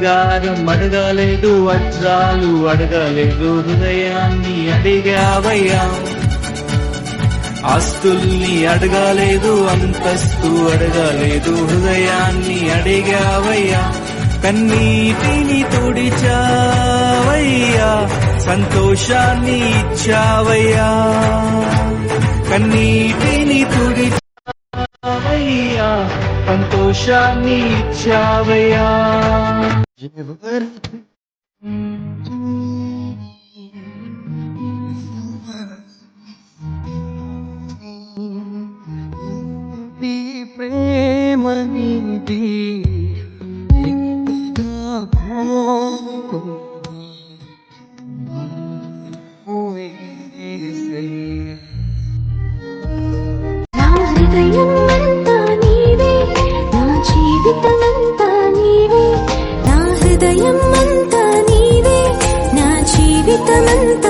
బంగారం అడగలేదు, వజ్రాలు అడగలేదు, హృదయాన్ని అడిగావయ్యా. ఆస్తుల్ని అడగలేదు, అంతస్తు అడగలేదు, హృదయాన్ని అడిగావయ్యా. కన్నీటిని తుడిచావయ్యా, సంతోషాన్ని ఇచ్చావయ్యా. కన్నీటిని తుడిచావయ్యా, సంతోషాన్ని ఇచ్చావయ్యా. నీ ప్రేమ నీటి నా హృదయమంతా నీవే, నా జీవితమంతా నీవే. నా హృదయమంతా నీవే, నా జీవితమంతా